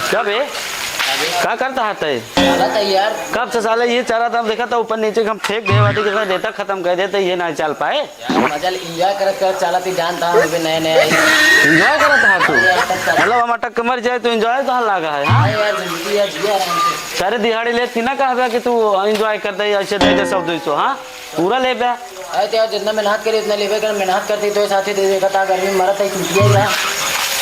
क्या बे क्या करता है यार कब से साले ये चारा था देखा था ऊपर नीचे हम फेंक दे वाटी के देता खत्म कर देते ये ना चल पाए मजा एंजॉय कर चलाती जानता हूँ नए नए एंजॉय करता है तू मतलब हम अटक के मर जाए तो एंजॉय कहाँ लगा है हाँ यार जिंदगी है जिया आराम से सारे दिहाड़ी ले थी ना कहा कि तू एंजॉय करता है ऐसे दे सब 200 हाँ पूरा ले बे अरे तो यार जितना मेहनत करी उतना लेवे कर मेहनत करती तो साथी दे देखा था गर्मी में मरत है चुटिया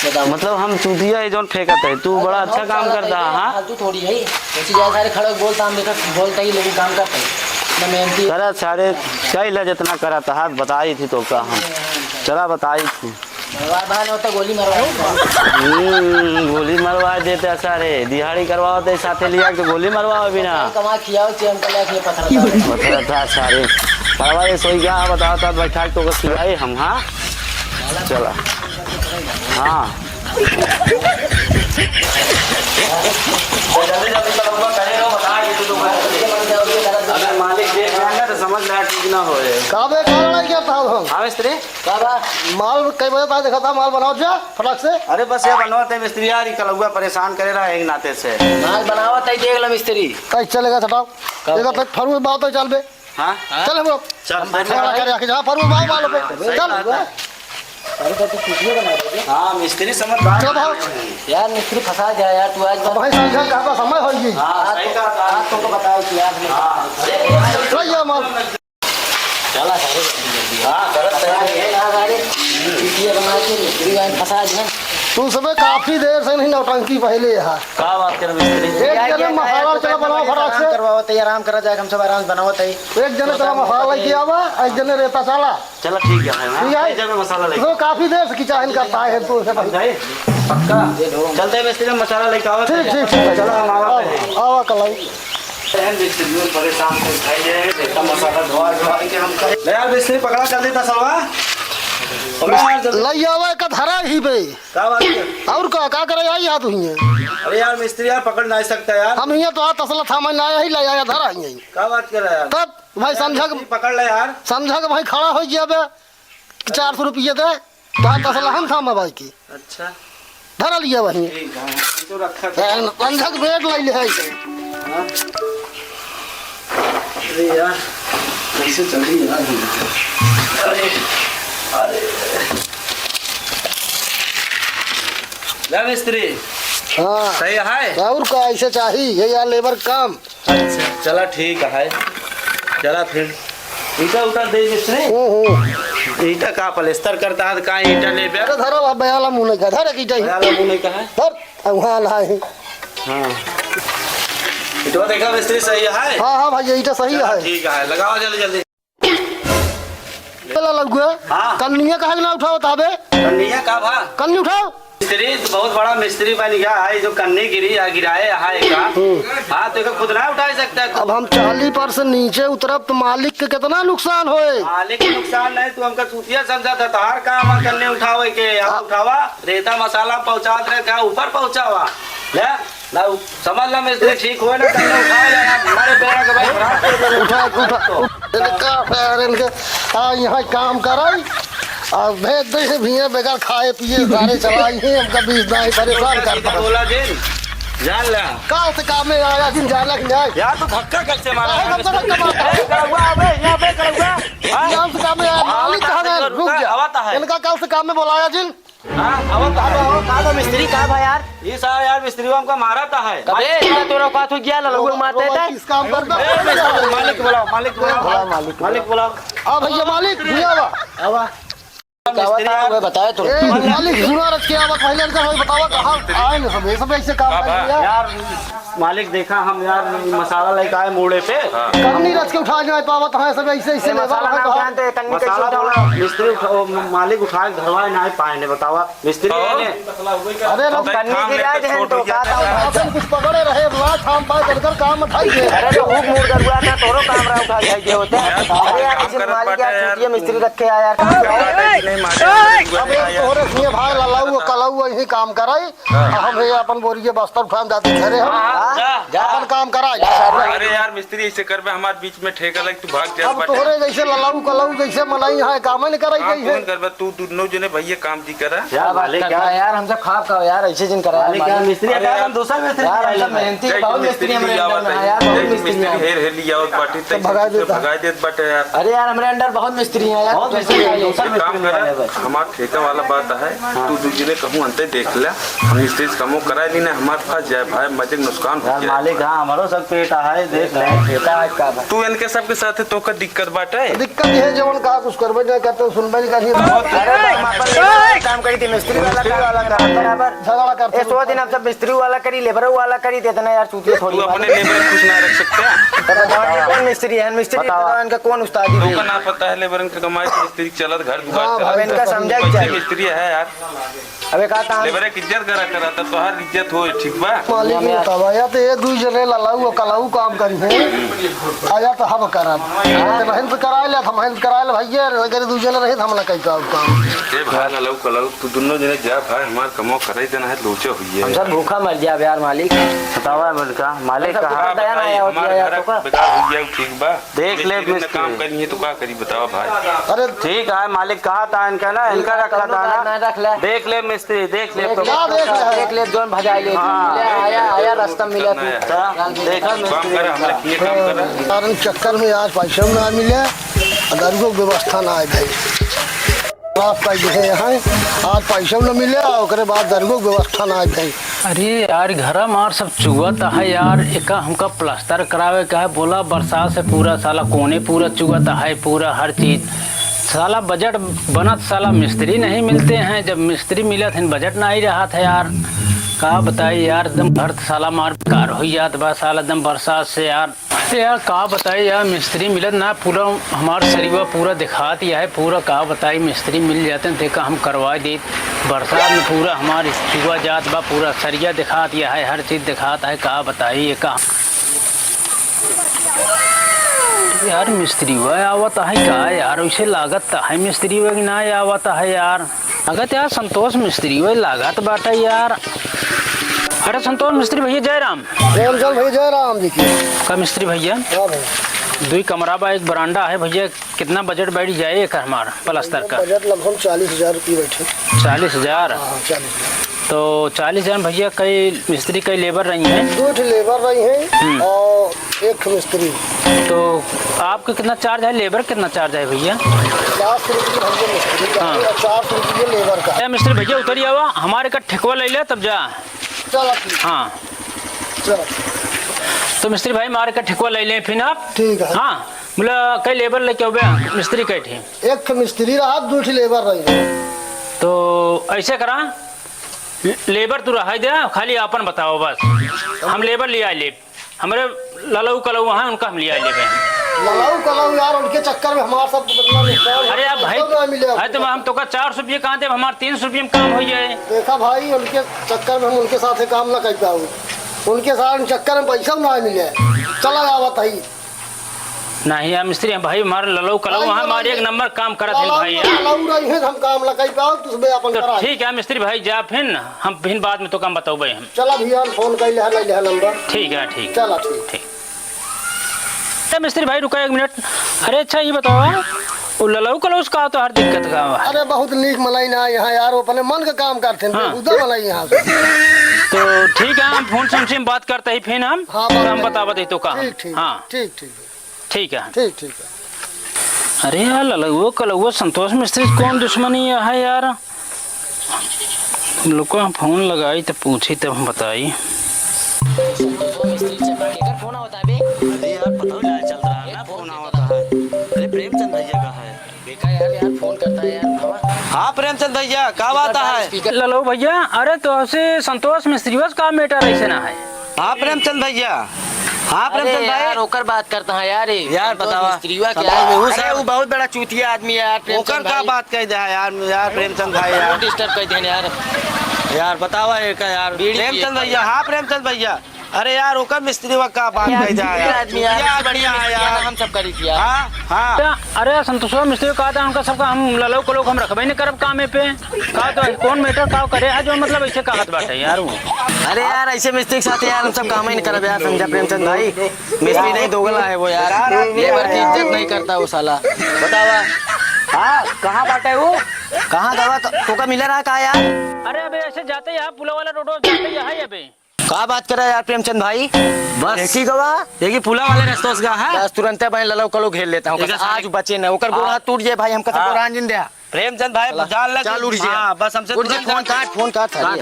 मतलब हम चूतिया जोन फेंकत है तू बड़ा अच्छा काम करता है हाँ तू थोड़ी है ऐसी जगह सारे खड़े बोलता हम देखा बोलता ही लेकिन काम करता है ना मेहनती करा सारे कैला जितना करा था हाथ बताई थी तो का हम चला बताई थी भाई होता गोली मरवा गोली मरवा देते सारे दिहाड़ी करवाते साथे लिया के गोली मरवाओ बिना कमा खियाओ चेम कर पत्थर था सारे परवाए सोई क्या बताओ था बैठा तो खिलाए हम हाँ चला हाँ मालिक देख रहा तो समझ रहा ठीक ना हो हाँ मिस्त्री माल कई बजे तक देखा था माल बनाओ जा फटाक से। अरे बस ये बनवाते मिस्त्री यार ही कल हुआ परेशान करे रहा एक नाते से माल बनावा तई देख ला मिस्त्री कई चलेगा छटाओ देखा तक फरू बात तो चल बे हाँ चल हम लोग चल जहाँ फरू बात माल पे चल हाँ मिस्त्री समझदार चलो भाव यार मिस्त्री फंसा गया यार तू आज भाई संख्या का समय होगी हाँ सही कहा आज तुमको बताया कि यार सही माल चला सारे हाँ गलत है ये बना के मिस्त्री आज फंसा दिया तू समय काफी देर से नहीं नौटंकी पहले यहाँ क्या बात कर मिस्त्री एक जने मसाला चला बनाओ फटाक से करवाओ तई आराम करा जाए हम सब आराम से बनाओ तई एक जने चला मसाला किया हुआ एक जने रेता चला चलो ठीक है ठीक है जब मसाला लेके तो काफी देर से किचाहन करता है तो उसे पहले पक्का चलते हैं मिस्त्री मसाला लेके आओ ठीक ठीक ठीक चलो हम आवा कल परेशान मसाला धोआ के हम यार मिस्त्री पकड़ा चल देता सलवा लई आवा का धरा ही पे क्या बात है और का करे आई हाथ हुई है अरे यार मिस्त्री यार पकड़ नहीं सकता यार हम यहाँ तो तसला था मैं आया ही ले आया धरा ही क्या बात कर रहा है यार तब भाई समझा पकड़ ले यार समझा के भाई खड़ा हो गया बे 400 रुपये दे तो तसला हम था मैं भाई की अच्छा धरा लिया वही ठीक है तो रखा समझा के बेड लाई ले अरे यार कैसे चल रही है अरे अरे मिस्त्री हाँ सही है और का ऐसे चाहिए यार लेबर काम अच्छा चला ठीक है चला फिर ईटा उठा दे मिस्त्री ईटा का पलस्तर करता है का ईटा ले बे धरा बयाला मुंह नहीं का धरा की चाहिए बयाला मुंह नहीं का है धर वहां लाए हां ईटा देखा मिस्त्री सही है हाँ भाई ईटा सही है ठीक है लगाओ जल्दी जल्दी पहला लगुआ हाँ कन्निया कहा ना उठाओ ताबे कन्निया का भा कन्नी उठाओ मिस्त्री बहुत बड़ा मिस्त्री बन गया है जो कन्नी गिरी या गिराए है का हाँ तो खुद ना उठा सकता है अब हम 40% नीचे उतरब तो मालिक के कितना नुकसान होए मालिक के नुकसान नहीं तू हमका चूतिया समझा था तार काम करने उठावे के आप उठावा रेता मसाला पहुंचा दे का ऊपर पहुंचावा ले ना समझ ला मिस्त्री ठीक हो ना करने उठा ले हमारे पैर के भाई उठा यहाँ काम कराई और भेज दे भैया बेकार खाए पिए सारे चलाई है हमका बीच नहीं परेशान करता बोला दिन जान ला कल से काम में आया दिन जाना कि नहीं यार तू धक्का कैसे मारा है करुआ अबे यहाँ पे करुआ यहाँ से काम में आया मालिक कहाँ गए रुक गया इनका कल से काम में बुलाया जिन का मिस्त्री का भाई यार ये सारा यार मिस्त्री हमको मारा था है कबे इतना तोरा का तू गया लोग मारते थे किस काम करता मालिक बुलाओ मालिक बुलाओ मालिक बुलाओ आ भैया मालिक भैया आवा बताया तो मालिक सुना रच के आवा पहले का बतावा कहां आए न सब ऐसे काम कर दिया यार मालिक देखा हम यार मसाला लेके आए मोड़े पे कम नहीं रच के उठा जाए पावत है सब ऐसे ऐसे मसाला मिस्त्री मालिक उठा के घरवा नहीं पाए ने बतावा मिस्त्री ने अरे लोग कन्नी की राज है तो का था कुछ पकड़े रहे रात शाम पाए कर काम उठाई दे अरे तो हुक मोड़ कर हुआ था तोरो काम रहा उठा जाए होते अरे यार किसी मालिक यार छुट्टी मिस्त्री रखे आया यार अब तोरे सुने भाई लाऊ कलाऊ यही काम कराई। हम ये अपन बोरी के बस्तर उठाम जाते घरे हम जा अपन काम कराई। अरे यार मिस्त्री ऐसे कर बे हमारे बीच में ठेका लग तू भाग जा अब तोहरे जैसे ललाऊ कलाऊ जैसे मनाई यहाँ काम नहीं कराई गई है। कौन कर बे तू दोनों जने भैया काम जी करा क्या मालिक क्या यार हमसे खाप का यार ऐसे जिन करा मालिक क्या मिस्त्री है हम दूसरा मिस्त्री यार है हम मेहनती बहुत मिस्त्री हमारे अंडर में है यार, बहुत मिस्त्री मिस्त्री हैं। हेर हेर लिया और पार्टी तक भगा देता। भगा देत बटे यार। अरे यार हमारे अंडर बहुत मिस्त्री हैं यार, बहुत मिस्त्री हैं, दूसरा एक काम मिस्त्री है कर हमार ठेका वाला बात है तू दूसरे कहूं अंते देख ले हम मिस्त्री से कमो कराए ली ना हमारे पास जाए भाई मजे नुकसान हो यार जाए। मालिक हाँ हमारो सब पेट है देख ले ठेका आज का है। तू इनके सबके साथ तो का दिक्कत बाटे दिक्कत ये है जवन कहा कुछ करबे नहीं करते सुनबे नहीं करिए अरे तो हम अपन लेबर काम करी थी, मिस्त्री वाला काम बराबर झगड़ा करते ये 100 दिन हम सब मिस्त्री वाला करी लेबर वाला करी देते ना यार, चूतिया थोड़ी तू अपने लेबर खुश ना रख सकते तो बताओ ये कौन मिस्त्री है, मिस्त्री इनका कौन उस्तादी तो है? का ना पता है लेबर के कमाई से मिस्त्री चलत घर हाँ, दुकान भाई, इनका समझा कैसे चाहिए। मिस्त्री है यार अबे कहा था लेबर की इज्जत करा कराता तो हर इज्जत हो ठीक बा मालिक ने बतावा या तो एक दू जने ललाऊ और कलाऊ काम करी है आया तो हम करब रहन पे कराए ले हम हेल्प कराए ले भैया अगर दू जने रहे हम ना कई काम ए भाई ललाऊ कलाऊ तू दोनों जने जा भाई हमार कमो कराई देना है लोचे हुई हम है सब भूखा मर जाए यार मालिक। बतावा का मालिक सब कहा दया ना आया होती है यार तो का। बेकार हो गया ठीक बा देख ले मिस्त्री ने मिस्त्री। काम करनी है तो क्या करी बताओ भाई। अरे ठीक है मालिक कहा था इनका ना इनका रखा था ना रख ले देख ले मिस्त्री देख ले देख ले जोन भजाई ले आया आया रास्ता मिला तू देखा काम मिस्त्री करा हमरा किए काम करा कारण चक्कर में आज पैसा ना मिले अगर को व्यवस्था ना आए भाई आप का जैसे यहाँ आज पैसा न मिले और बाद दरगो व्यवस्था ना आए भाई। अरे यार घर मार सब चुगत है यार, एक हमका प्लास्टर करावे का है, बोला बरसात से पूरा साला कोने पूरा चुगत है पूरा हर चीज साला बजट बनत साला मिस्त्री नहीं मिलते हैं, जब मिस्त्री मिलत है बजट ना ही रहा था यार। का बताई यार एकदम घर साला मार बेकार हो जात बा साला एकदम बरसात से यार का बताई यार मिस्त्री मिलत ना पूरा हमार शरीर पूरा दिखा दिया है पूरा का बताई मिस्त्री मिल जाते हैं देखा हम करवा दी बरसात में पूरा हमारी चुआ जात बा पूरा सरिया दिखा दिया है हर चीज दिखाता है का बताई ये का यार मिस्त्री हुआ आवत है का यार वैसे लागत है मिस्त्री हुआ कि ना आवत है यार लागत यार संतोष मिस्त्री हुआ लागत बाटा यार। अरे संतोष मिस्त्री भैया जयराम प्रेमचंद भाई जयराम जी की का मिस्त्री भैया हाँ भाई दुई कमरा बा एक बरांडा है भैया कितना बजट बैठ जाए एक हमारा प्लास्टर का बजट लगभग 40,000 रुपये बैठे 40,000 हाँ 40,000 तो 40,000 भैया कई मिस्त्री कई लेबर रही हैं 2 लेबर रही हैं और 1 मिस्त्री। तो आपका कितना चार्ज है लेबर कितना चार्ज है भैया 400 रुपये हमको मिस्त्री का है और 400 रुपये लेबर का। क्या मिस्त्री भैया उतरिए आवा हमारे का ठेकवा ले ले तब जा। चलो ठीक हाँ चलो तो मिस्त्री भाई हमारे का ठेकवा ले लें फिर आप ठीक है। हाँ बोला कई लेबर लेके हो गया मिस्त्री कई थे 1 मिस्त्री रहा 2 लेबर रही है। तो ऐसे करा लेबर तू रहा दे खाली अपन बताओ बस हम लेबर ले आए ले हमारे ललऊ कलऊ हैं उनका हम ले आए ले ललाऊ कलाऊ यार उनके चक्कर में हमारा सब कितना नुकसान अरे यार भाई ना मिले अरे तो हम तो का 400 रुपये कहाँ दे हमारे 300 रुपये में काम हो जाए। देखा भाई उनके चक्कर में हम उनके साथ काम ना कर पाऊँ उनके साथ चक्कर में पैसा ना मिले चला आवत है नहीं यार मिस्त्री भाई हमारे ललऊ कलऊ वहाँ हमारे एक नंबर काम करत है भाई यार। ललाऊ रही है हम काम ना कर पाओ तो उसमें अपन तो करा ठीक है मिस्त्री भाई जा फिर हम फिर बाद में तो काम बताओ भाई हम चला भैया फोन कर ले नंबर ठीक है ठीक चला ठीक ठीक। मिस्त्री भाई रुका 1 मिनट। अरे अच्छा ये बताओ वो ललऊ कलऊ का तो हर दिक्कत का हुआ है। अरे बहुत नीक मलाई ना यहाँ यार वो अपने मन का काम करते हैं हाँ। उधर मलाई यहाँ से तो ठीक है हम फोन से बात करते ही फिर हम हाँ, तो बात हम करेंगे। बता बते तो का ठीक ठीक हाँ ठीक ठीक ठीक है ठीक ठीक है। अरे यार ललऊ कलऊ संतोष मिस्त्री कौन दुश्मनी है यार हम लोग को फोन लगाई तो पूछी तब हम बताई। फोन होता है अरे यार पता नहीं चल रहा है ना फोन आता है। अरे प्रेमचंद भैया का है देखा यार फोन करता है यार। हाँ प्रेमचंद भैया क्या बात है। ललऊ भैया अरे तो ऐसे संतोष मिस्त्री का मैटर ऐसे ना है। हाँ प्रेमचंद भैया हाँ प्रेमचंद यार भाई ओकर बात करता है यार यार बतावा मिस्त्रीवा क्या समाज में हूँ अरे सब। वो बहुत बड़ा चूतिया आदमी है यार ओकर प्रेमचंद का भाई बात कह दे यार प्रेमचंद भाई यार डिस्टर्ब कर देने यार यार बतावा एक यार बीड़ी प्रेमचंद पिए। भैया हाँ प्रेमचंद भैया अरे यार ओका मिस्त्री वा का बात कह जाए आदमी यार यार, बढ़िया बढ़िया यार यार। हम सब करी किया। हाँ हाँ अरे संतोषवा मिस्त्री कहा था उनका सबका हम ललो को लोग हम रखबे नहीं करब कामे पे कहा तो कौन मैटर का करे है जो मतलब ऐसे कहत बाटे यार वो। अरे यार ऐसे मिस्त्री के साथ यार हम सब काम ही नहीं करब यार, समझा प्रेमचंद भाई। मिस्त्री नहीं दोगला है वो यार, लेबर की इज्जत नहीं करता वो साला। बतावा हाँ कहाँ बाटे वो? कहाँ गवा तो का मिला रहा कहा यार? अरे अबे ऐसे जाते यहाँ पुला वाला रोड जाते यहाँ अबे कहा बात कर रहा है यार प्रेमचंद भाई? बस एक ही गवा, देखिए पुला वाले रास्ते से है बस तुरंत भाई ललो कलो घेर लेता हूँ। ठीक है, आज बचे ना ओकर गोड़ हाथ टूट जाए भाई, हमका सब रान जिन दे। प्रेमचंद भाई जान लग चल उड़ जा। हाँ बस हमसे उड़ जा, फोन काट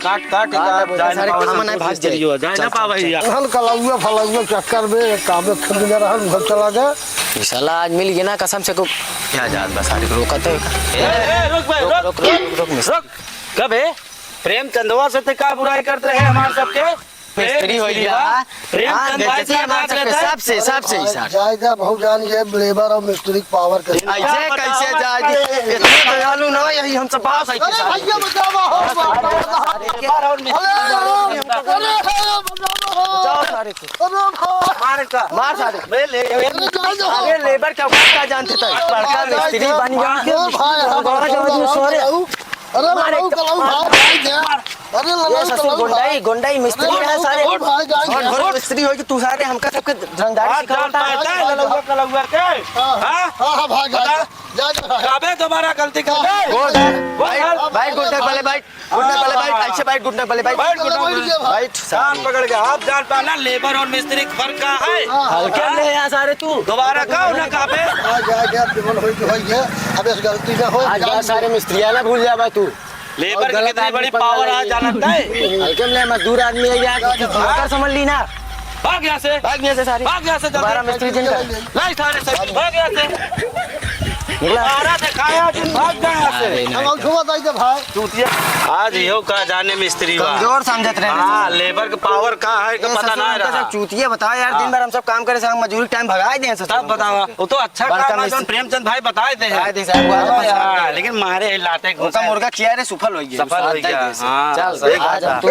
काट काट सारे खामन है भाग जाए। जाए ना पा भैया हल कलाउआ फलाउआ चक्कर में काम खेल में रहल घर चला गया। ये साला आज मिल गया ना कसम से को क्या जात बस सारे को रोका तो रुक भाई रुक मिस्त्री कब है प्रेमचंदवा से का बुराई करते हैं हमारे सबके हो गया। प्रेमचंद भाई से बात रहता है सबसे सबसे ही साथ जायदा बहुत जान ये लेबर और मिस्त्री पावर कर। ऐसे कैसे जाएगी इतने दयालु ना यही हम सब पास है अरे भैया बचाओ मार सारे अरे लेबर क्या क्या जानते थे बड़का मिस्त्री बन गया। ये ससुर गुंडाई गुंडाई मिस्त्री है सारे और मिस्त्री होगी तू सारे हमका सबके रंगदारी काबे दोबारा गलती कर बाइट गुंडा वाले बाइट ऐसे बाइट गुंडा वाले बाइट जान पकड़ के आप जान पाना लेबर और मिस्त्री का फर्क का है हल्के में यहाँ सारे तू दोबारा कहो ना काबे अब इस गलती ना हो आज बात सारे मिस्त्रियाँ ना भूल जा तू लेबर की कितनी बड़ी पावर आ जानता है हल्के में मजदूर आदमी है यार समझ ली ना भाग यहाँ से भाग यहाँ से सारे भाग यहाँ से दोबारा मिस्त्री जिनका नहीं सारे सब भाग यहाँ से दोबारा दिखाया जिन भाग गए यहाँ से हम छुआ दे भाई चूतिया आज यो का जाने मिस्त्री बा कमजोर समझत रहे हाँ लेबर का पावर का है कि पता ना रहा चूतिया बताओ यार दिन भर हम सब काम करे हम मजदूरी टाइम भगाए दे तब बतावा वो तो अच्छा बड़का काम है मिस्त्री। जो प्रेमचंद भाई बताए थे साहब लेकिन मारे लाते मुर्गा किया रे सफल हो गया सफल हो गया चल आज हम तू